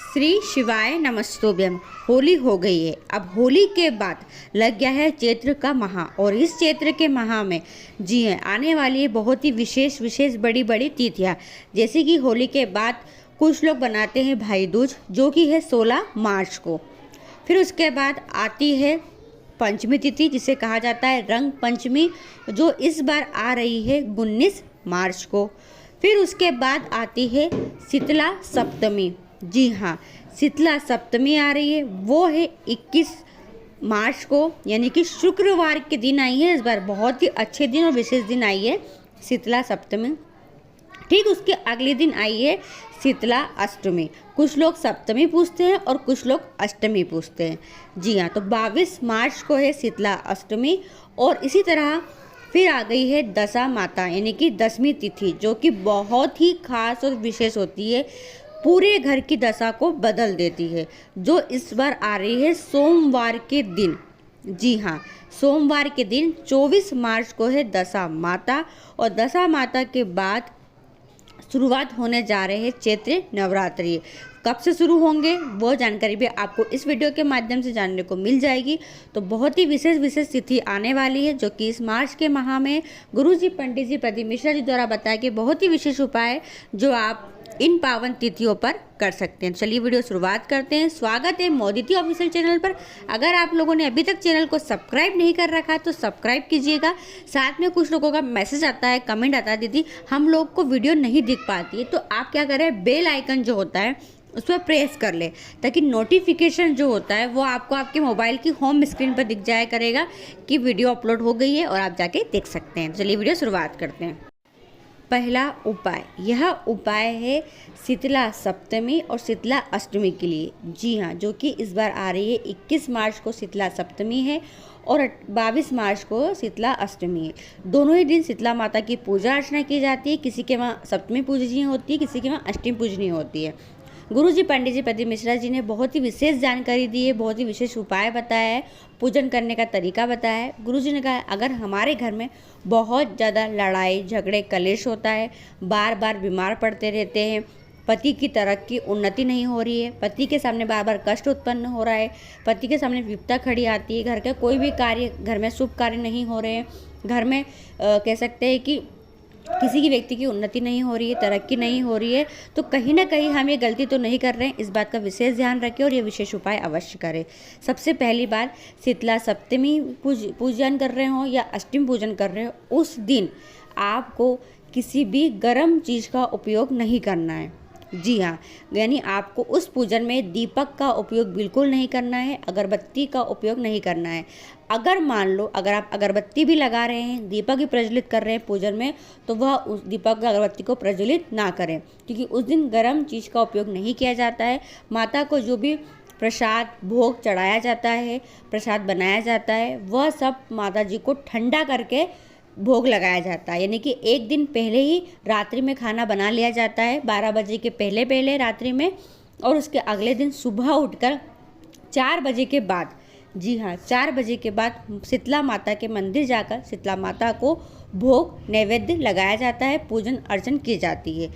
श्री शिवाय नमस्तुभ्यम। होली हो गई है। अब होली के बाद लग गया है चैत्र का माह और इस चैत्र के माह में जी हैं आने वाली है बहुत ही विशेष बड़ी बड़ी तिथियाँ। जैसे कि होली के बाद कुछ लोग बनाते हैं भाई दूज जो कि है 16 मार्च को। फिर उसके बाद आती है पंचमी तिथि जिसे कहा जाता है रंग पंचमी जो इस बार आ रही है 19 मार्च को। फिर उसके बाद आती है शीतला सप्तमी। जी हाँ, शीतला सप्तमी आ रही है, वो है 21 मार्च को, यानी कि शुक्रवार के दिन आई है। इस बार बहुत ही अच्छे दिन और विशेष दिन आई है शीतला सप्तमी। ठीक उसके अगले दिन आई है शीतला अष्टमी। कुछ लोग सप्तमी पूछते हैं और कुछ लोग अष्टमी पूछते हैं। जी हाँ, तो 22 मार्च को है शीतला अष्टमी। और इसी तरह फिर आ गई है दशा माता यानी कि 10वीं तिथि जो कि बहुत ही खास और विशेष होती है, पूरे घर की दशा को बदल देती है, जो इस बार आ रही है सोमवार के दिन। जी हाँ, सोमवार के दिन 24 मार्च को है दशा माता। और दशा माता के बाद शुरुआत होने जा रहे हैं चैत्र नवरात्रि। कब से शुरू होंगे वो जानकारी भी आपको इस वीडियो के माध्यम से जानने को मिल जाएगी। तो बहुत ही विशेष तिथि आने वाली है जो कि इस मार्च के माह में गुरुजी पंडित जी प्रदीप मिश्रा जी द्वारा बताया कि बहुत ही विशेष उपाय जो आप इन पावन तिथियों पर कर सकते हैं। चलिए वीडियो शुरुआत करते हैं। स्वागत है मोदिती ऑफिशियल चैनल पर। अगर आप लोगों ने अभी तक चैनल को सब्सक्राइब नहीं कर रखा है तो सब्सक्राइब कीजिएगा। साथ में कुछ लोगों का मैसेज आता है, कमेंट आता है, दीदी हम लोग को वीडियो नहीं दिख पाती है, तो आप क्या करें, बेल आइकन जो होता है उस पर प्रेस कर ले ताकि नोटिफिकेशन जो होता है वो आपको आपके मोबाइल की होम स्क्रीन पर दिख जाया करेगा कि वीडियो अपलोड हो गई है और आप जाके देख सकते हैं। चलिए वीडियो शुरुआत करते हैं। पहला उपाय, यह उपाय है शीतला सप्तमी और शीतला अष्टमी के लिए। जी हाँ, जो कि इस बार आ रही है 21 मार्च को शीतला सप्तमी है और 22 मार्च को शीतला अष्टमी है। दोनों ही दिन शीतला माता की पूजा अर्चना की जाती है। किसी के वहाँ सप्तमी पूजनीय होती है, किसी के वहाँ अष्टमी पूजनीय होती है। गुरुजी पंडित जी प्रदीप मिश्रा जी ने बहुत ही विशेष जानकारी दी है, बहुत ही विशेष उपाय बताया है, पूजन करने का तरीका बताया है। गुरुजी ने कहा अगर हमारे घर में बहुत ज़्यादा लड़ाई झगड़े कलेश होता है, बार बार बीमार पड़ते रहते हैं, पति की तरक्की उन्नति नहीं हो रही है, पति के सामने बार बार कष्ट उत्पन्न हो रहा है, पति के सामने विपदा खड़ी आती है, घर का कोई भी कार्य, घर में शुभ कार्य नहीं हो रहे हैं, घर में कह सकते हैं कि किसी की व्यक्ति की उन्नति नहीं हो रही है, तरक्की नहीं हो रही है, तो कहीं ना कहीं हम ये गलती तो नहीं कर रहे हैं। इस बात का विशेष ध्यान रखें और ये विशेष उपाय अवश्य करें। सबसे पहली बार शीतला सप्तमी पूजन कर रहे हो या अष्टमी पूजन कर रहे हो, उस दिन आपको किसी भी गर्म चीज़ का उपयोग नहीं करना है। जी हाँ, यानी आपको उस पूजन में दीपक का उपयोग बिल्कुल नहीं करना है, अगरबत्ती का उपयोग नहीं करना है। अगर मान लो अगर आप अगरबत्ती भी लगा रहे हैं, दीपक भी प्रज्वलित कर रहे हैं पूजन में, तो वह उस दीपक अगरबत्ती को प्रज्वलित ना करें, क्योंकि उस दिन गर्म चीज़ का उपयोग नहीं किया जाता है। माता को जो भी प्रसाद भोग चढ़ाया जाता है, प्रसाद बनाया जाता है, वह सब माता जी को ठंडा करके भोग लगाया जाता है। यानी कि एक दिन पहले ही रात्रि में खाना बना लिया जाता है, 12 बजे के पहले रात्रि में, और उसके अगले दिन सुबह उठकर 4 बजे के बाद, जी हाँ 4 बजे के बाद शीतला माता के मंदिर जाकर शीतला माता को भोग नैवेद्य लगाया जाता है, पूजन अर्चन की जाती है।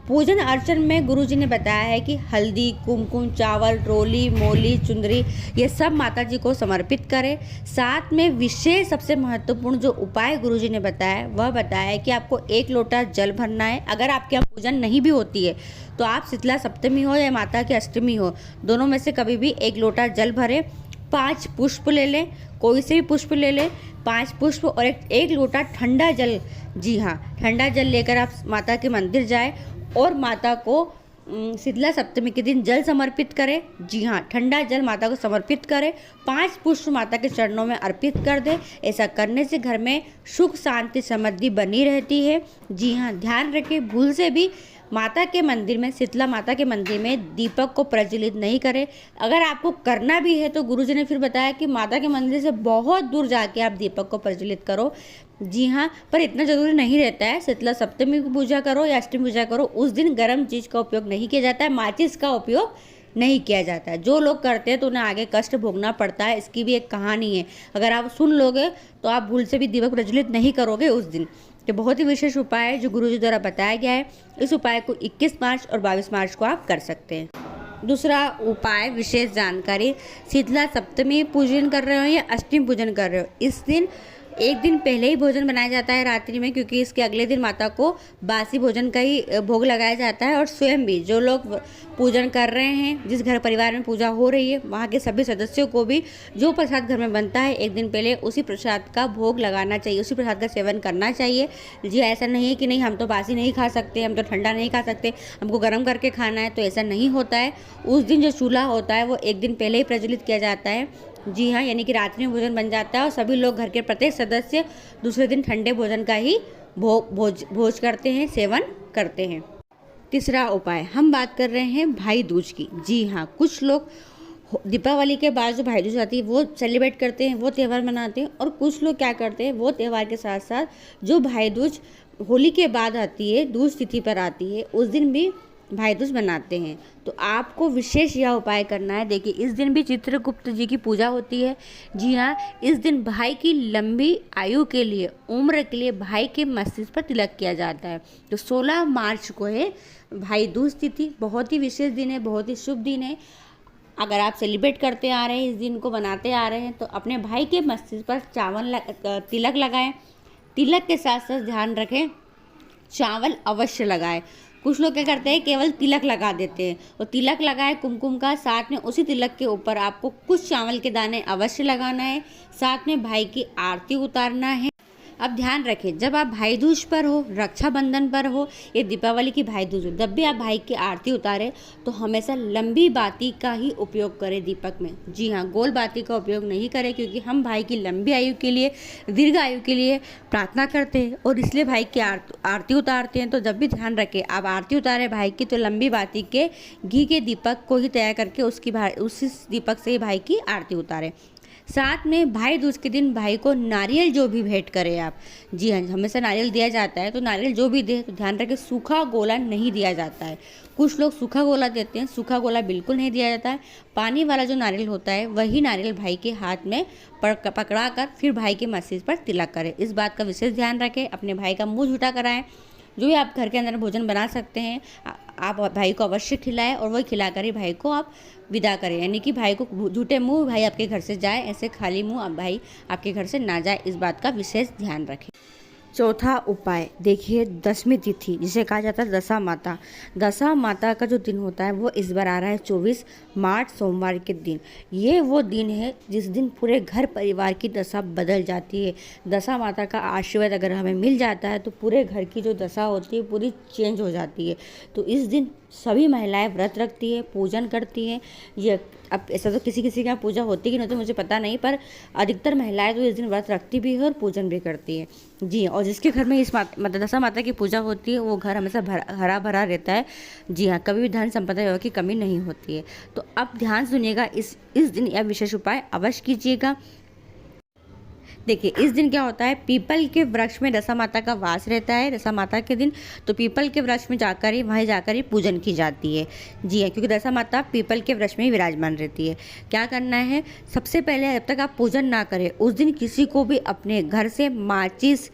पूजन अर्चन में गुरुजी ने बताया है कि हल्दी, कुमकुम, चावल, रोली, मोली, चुंदरी ये सब माता जी को समर्पित करें। साथ में विशेष सबसे महत्वपूर्ण जो उपाय गुरुजी ने बताया वह बताया है कि आपको 1 लोटा जल भरना है। अगर आपके यहाँ पूजन नहीं भी होती है तो आप शीतला सप्तमी हो या माता की अष्टमी हो, दोनों में से कभी भी 1 लोटा जल भरें। 5 पुष्प ले लें, कोई से भी पुष्प ले लें, 5 पुष्प और एक लोटा ठंडा जल। जी हाँ, ठंडा जल लेकर आप माता के मंदिर जाए और माता को शीतला सप्तमी के दिन जल समर्पित करें। जी हाँ, ठंडा जल माता को समर्पित करें, 5 पुष्प माता के चरणों में अर्पित कर दें। ऐसा करने से घर में सुख शांति समृद्धि बनी रहती है। जी हाँ, ध्यान रखें भूल से भी माता के मंदिर में, शीतला माता के मंदिर में दीपक को प्रज्वलित नहीं करें। अगर आपको करना भी है तो गुरुजी ने फिर बताया कि माता के मंदिर से बहुत दूर जाके आप दीपक को प्रज्वलित करो। जी हाँ, पर इतना जरूरी नहीं रहता है। शीतला सप्तमी की पूजा करो या अष्टमी पूजा करो, उस दिन गर्म चीज़ का उपयोग नहीं किया जाता है, माचिस का उपयोग नहीं किया जाता है। जो लोग करते हैं तो उन्हें आगे कष्ट भोगना पड़ता है। इसकी भी एक कहानी है, अगर आप सुन लोगे तो आप भूल से भी दीपक प्रज्वलित नहीं करोगे उस दिन। ये बहुत ही विशेष उपाय है जो गुरुजी द्वारा बताया गया है। इस उपाय को 21 मार्च और 22 मार्च को आप कर सकते हैं। दूसरा उपाय विशेष जानकारी, शीतला सप्तमी पूजन कर रहे हो या अष्टमी पूजन कर रहे हो, इस दिन एक दिन पहले ही भोजन बनाया जाता है रात्रि में, क्योंकि इसके अगले दिन माता को बासी भोजन का ही भोग लगाया जाता है। और स्वयं भी जो लोग पूजन कर रहे हैं, जिस घर परिवार में पूजा हो रही है, वहाँ के सभी सदस्यों को भी जो प्रसाद घर में बनता है एक दिन पहले उसी प्रसाद का भोग लगाना चाहिए, उसी प्रसाद का सेवन करना चाहिए। जी, ऐसा नहीं है कि नहीं हम तो बासी नहीं खा सकते, हम तो ठंडा नहीं खा सकते, हमको गर्म करके खाना है, तो ऐसा नहीं होता है। उस दिन जो चूल्हा होता है वो एक दिन पहले ही प्रज्वलित किया जाता है। जी हाँ, यानी कि रात्रि में भोजन बन जाता है और सभी लोग घर के प्रत्येक सदस्य दूसरे दिन ठंडे भोजन का ही भोज करते हैं, सेवन करते हैं। तीसरा उपाय, हम बात कर रहे हैं भाई दूज की। जी हाँ, कुछ लोग दीपावली के बाद जो भाई दूज आती है वो सेलिब्रेट करते हैं, वो त्यौहार मनाते हैं। और कुछ लोग क्या करते हैं, वो त्यौहार के साथ साथ जो भाई दूज होली के बाद आती है, दूज तिथि पर आती है, उस दिन भी भाई दूज मनाते हैं। तो आपको विशेष यह उपाय करना है। देखिए, इस दिन भी चित्रगुप्त जी की पूजा होती है। जी हाँ, इस दिन भाई की लंबी आयु के लिए, उम्र के लिए भाई के मस्तिष्क पर तिलक किया जाता है। तो 16 मार्च को है भाई दूज तिथि, बहुत ही विशेष दिन है, बहुत ही शुभ दिन है। अगर आप सेलिब्रेट करते आ रहे हैं, इस दिन को बनाते आ रहे हैं, तो अपने भाई के मस्तिष्क पर तिलक लगाएं। तिलक के साथ साथ ध्यान रखें, चावल अवश्य लगाएं। कुछ लोग क्या करते हैं, केवल तिलक लगा देते हैं। तो तिलक लगाए कुमकुम का, साथ में उसी तिलक के ऊपर आपको कुछ चावल के दाने अवश्य लगाना है, साथ में भाई की आरती उतारना है। अब ध्यान रखें, जब आप भाई दूज पर हो, रक्षाबंधन पर हो या दीपावली की भाई दूज हो, जब भी आप भाई की आरती उतारें तो हमेशा लंबी बाती का ही उपयोग करें दीपक में। जी हाँ, गोल बाती का उपयोग नहीं करें, क्योंकि हम भाई की लंबी आयु के लिए, दीर्घ आयु के लिए प्रार्थना करते हैं और इसलिए भाई की आरती उतारते हैं। तो जब भी ध्यान रखें, आप आरती उतारें भाई की, तो लंबी बाती के घी के दीपक को ही तैयार करके उसी दीपक से ही भाई की आरती उतारें। साथ में भाई दूज के दिन भाई को नारियल जो भी भेंट करें आप, जी हाँ, हमेशा नारियल दिया जाता है, तो नारियल जो भी दे तो ध्यान रखें सूखा गोला नहीं दिया जाता है। कुछ लोग सूखा गोला देते हैं, सूखा गोला बिल्कुल नहीं दिया जाता है। पानी वाला जो नारियल होता है वही नारियल भाई के हाथ में पकड़ा कर फिर भाई के मस्तिष्क पर तिलक करें। इस बात का विशेष ध्यान रखें। अपने भाई का मुँह झूठा कराएं। जो भी आप घर के अंदर भोजन बना सकते हैं, आप भाई को अवश्य खिलाएं और वही खिलाकर ही भाई को आप विदा करें। यानी कि भाई को झूठे मुंह भाई आपके घर से जाए, ऐसे खाली मुंह अब भाई आपके घर से ना जाए, इस बात का विशेष ध्यान रखें। चौथा उपाय, देखिए दशमी तिथि जिसे कहा जाता है दशा माता। दशा माता का जो दिन होता है वो इस बार आ रहा है 24 मार्च सोमवार के दिन। ये वो दिन है जिस दिन पूरे घर परिवार की दशा बदल जाती है। दशा माता का आशीर्वाद अगर हमें मिल जाता है तो पूरे घर की जो दशा होती है पूरी चेंज हो जाती है। तो इस दिन सभी महिलाएं व्रत रखती है, पूजन करती हैं। ये अब ऐसा तो किसी किसी के यहाँ पूजा होती कि नहीं तो मुझे पता नहीं, पर अधिकतर महिलाएं तो इस दिन व्रत रखती भी है और पूजन भी करती है। जी, और जिसके घर में इस दशा माता की पूजा होती है वो घर हमेशा हरा भरा रहता है। जी हाँ, कभी भी धन संपदा की कमी नहीं होती है। तो अब ध्यान सुनिएगा, इस दिन यह विशेष उपाय अवश्य कीजिएगा। देखिए, इस दिन क्या होता है, पीपल के वृक्ष में दशा माता का वास रहता है दशा माता के दिन। तो पीपल के वृक्ष में जाकर ही वहीं जाकर ही पूजन की जाती है। जी हाँ, क्योंकि दशा माता पीपल के वृक्ष में ही विराजमान रहती है। क्या करना है, सबसे पहले जब तक आप पूजन ना करें उस दिन किसी को भी अपने घर से माचिस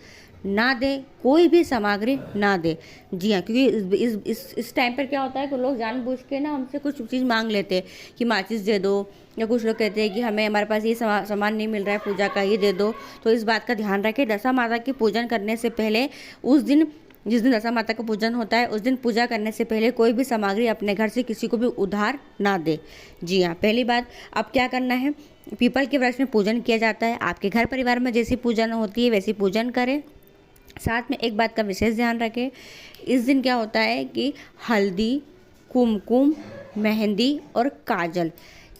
ना दे, कोई भी सामग्री ना दे। जी हाँ, क्योंकि इस टाइम पर क्या होता है कि लोग जानबूझ के ना हमसे कुछ चीज़ मांग लेते हैं कि माचिस दे दो, या कुछ लोग कहते हैं कि हमारे पास ये सामान नहीं मिल रहा है पूजा का, ये दे दो। तो इस बात का ध्यान रखें, दशा माता की पूजन करने से पहले उस दिन, जिस दिन दशा माता का पूजन होता है उस दिन पूजा करने से पहले कोई भी सामग्री अपने घर से किसी को भी उधार ना दे। जी हाँ, पहली बात। अब क्या करना है, पीपल के वृक्ष में पूजन किया जाता है। आपके घर परिवार में जैसी पूजन होती है वैसी पूजन करें। साथ में एक बात का विशेष ध्यान रखें, इस दिन क्या होता है कि हल्दी, कुमकुम, मेहंदी और काजल,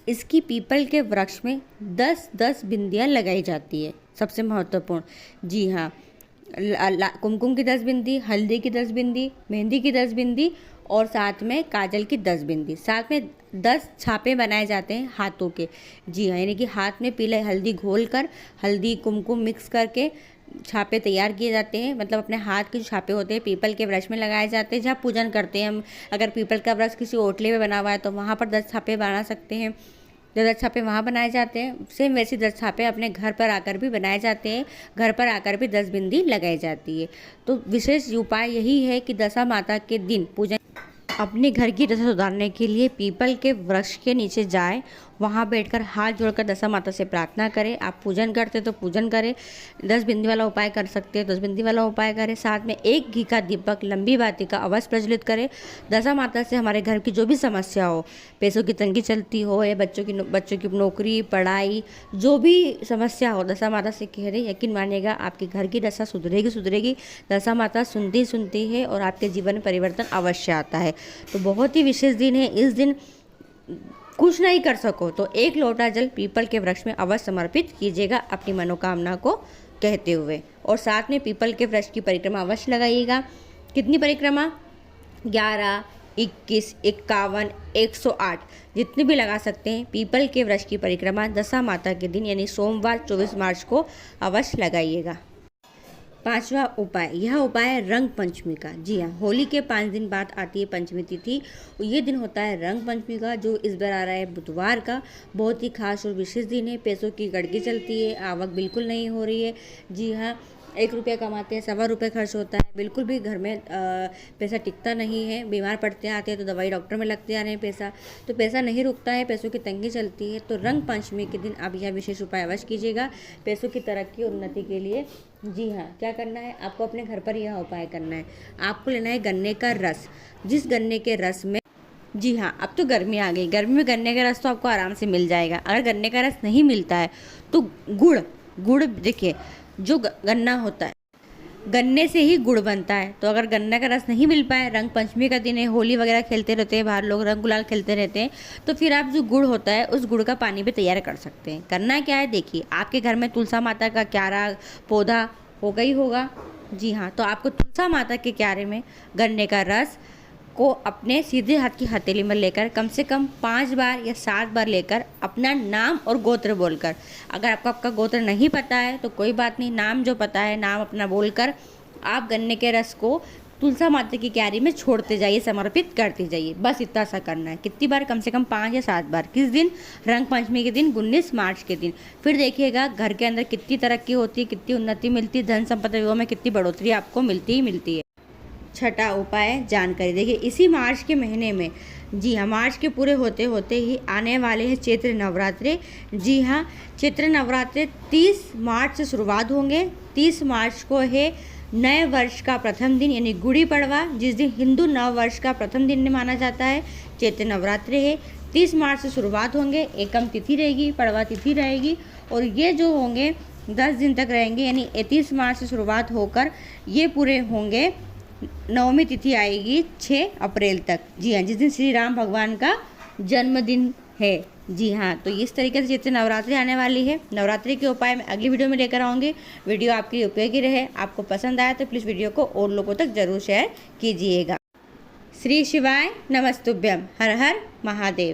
इसकी पीपल के वृक्ष में 10-10 बिंदियाँ लगाई जाती है। सबसे महत्वपूर्ण, जी हाँ, कुमकुम की 10 बिंदी, हल्दी की 10 बिंदी, मेहंदी की 10 बिंदी और साथ में काजल की 10 बिंदी। साथ में 10 छापे बनाए जाते हैं हाथों के। जी हाँ, यानी कि हाथ में पीले हल्दी घोल कर, हल्दी कुमकुम मिक्स करके छापे तैयार किए जाते हैं। मतलब अपने हाथ के जो छापे होते हैं पीपल के वृक्ष में लगाए जाते हैं। जहाँ पूजन करते हैं हम, अगर पीपल का वृक्ष किसी ओटले में बना हुआ है तो वहाँ पर 10 छापे बना सकते हैं। 10 छापे वहाँ बनाए जाते हैं। सेम वैसे 10 छापे अपने घर पर आकर भी बनाए जाते हैं। घर पर आकर भी 10 बिंदी लगाई जाती है। तो विशेष उपाय यही है कि दशा माता के दिन पूजन अपने घर की दशा सुधारने के लिए पीपल के वृक्ष के नीचे जाए, वहाँ बैठकर हाथ जोड़कर दशा माता से प्रार्थना करें। आप पूजन करते तो पूजन करें, 10 बिंदी वाला उपाय कर सकते हैं 10 बिंदी वाला उपाय करें। साथ में 1 घी का दीपक लंबी बाती का अवश्य प्रज्वलित करें। दशा माता से हमारे घर की जो भी समस्या हो, पैसों की तंगी चलती हो या बच्चों की नौकरी पढ़ाई, जो भी समस्या हो, दशा माता से कह रहे, यकीन मानिएगा आपके घर की दशा सुधरेगी। दशा माता सुनती है और आपके जीवन में परिवर्तन अवश्य आता है। तो बहुत ही विशेष दिन है। इस दिन कुछ नहीं कर सको तो 1 लोटा जल पीपल के वृक्ष में अवश्य समर्पित कीजिएगा अपनी मनोकामना को कहते हुए। और साथ में पीपल के वृक्ष की परिक्रमा अवश्य लगाइएगा। कितनी परिक्रमा? 11, 21, 51, 108 जितनी भी लगा सकते हैं। पीपल के वृक्ष की परिक्रमा दशा माता के दिन यानी सोमवार 24 मार्च को अवश्य लगाइएगा। 5वां उपाय, यह उपाय है रंग पंचमी का। जी हाँ, होली के 5 दिन बाद आती है पंचमी तिथि और ये दिन होता है रंग पंचमी का, जो इस बार आ रहा है बुधवार का। बहुत ही खास और विशेष दिन है। पैसों की गड़गी चलती है, आवक बिल्कुल नहीं हो रही है। जी हाँ, 1 रुपया कमाते हैं, 1.25 रुपये खर्च होता है, बिल्कुल भी घर में पैसा टिकता नहीं है। बीमार पड़ते आते हैं तो दवाई डॉक्टर में लगते आ रहे हैं पैसा, तो पैसा नहीं रुकता है, पैसों की तंगी चलती है। तो रंग पंचमी के दिन आप यह विशेष उपाय अवश्य कीजिएगा पैसों की तरक्की और उन्नति के लिए। जी हाँ, क्या करना है आपको? अपने घर पर यह उपाय करना है। आपको लेना है गन्ने का रस। जिस गन्ने के रस में, जी हाँ, अब तो गर्मी आ गई, गर्मी में गन्ने का रस तो आपको आराम से मिल जाएगा। अगर गन्ने का रस नहीं मिलता है तो गुड़ देखिए, जो गन्ना होता है, गन्ने से ही गुड़ बनता है। तो अगर गन्ने का रस नहीं मिल पाए, रंग पंचमी का दिन है, होली वगैरह खेलते रहते हैं बाहर लोग, रंग गुलाल खेलते रहते हैं, तो फिर आप जो गुड़ होता है उस गुड़ का पानी भी तैयार कर सकते हैं। करना क्या है, देखिए आपके घर में तुलसा माता का क्यारा पौधा होगा ही होगा। जी हाँ, तो आपको तुलसा माता के क्यारे में गन्ने का रस को अपने सीधे हाथ की हथेली में लेकर कम से कम 5 बार या 7 बार लेकर अपना नाम और गोत्र बोलकर, अगर आपका गोत्र नहीं पता है तो कोई बात नहीं, नाम जो पता है नाम अपना बोलकर आप गन्ने के रस को तुलसा माता की क्यारी में छोड़ते जाइए, समर्पित करते जाइए। बस इतना सा करना है। कितनी बार? कम से कम 5 या 7 बार। किस दिन? रंग पंचमी के दिन, 19 मार्च के दिन। फिर देखिएगा घर के अंदर कितनी तरक्की होती है, कितनी उन्नति मिलती है, धन संपत्ति में कितनी बढ़ोतरी आपको मिलती है। 6ठा उपाय जानकारी, देखिए इसी मार्च के महीने में, जी हाँ, मार्च के पूरे होते होते ही आने वाले हैं चैत्र नवरात्रे। जी हाँ, चैत्र नवरात्रे 30 मार्च से शुरुआत होंगे। 30 मार्च को है नए वर्ष का प्रथम दिन यानी गुड़ी पड़वा, जिस दिन हिंदू नव वर्ष का प्रथम दिन माना जाता है। चैत्र नवरात्रि है, 30 मार्च से शुरुआत होंगे, एकम तिथि रहेगी, पड़वा तिथि रहेगी और ये जो होंगे 10 दिन तक रहेंगे, यानी 31 मार्च से शुरुआत होकर ये पूरे होंगे। नवमी तिथि आएगी 6 अप्रैल तक। जी हाँ, जिस दिन श्री राम भगवान का जन्मदिन है। जी हाँ, तो इस तरीके से चैत्र नवरात्रि आने वाली है। नवरात्रि के उपाय मैं अगली वीडियो में लेकर आऊँगी। वीडियो आपके लिए उपयोगी रहे, आपको पसंद आया तो प्लीज़ वीडियो को और लोगों तक जरूर शेयर कीजिएगा। श्री शिवाय नमस्तुभ्यम। हर हर महादेव।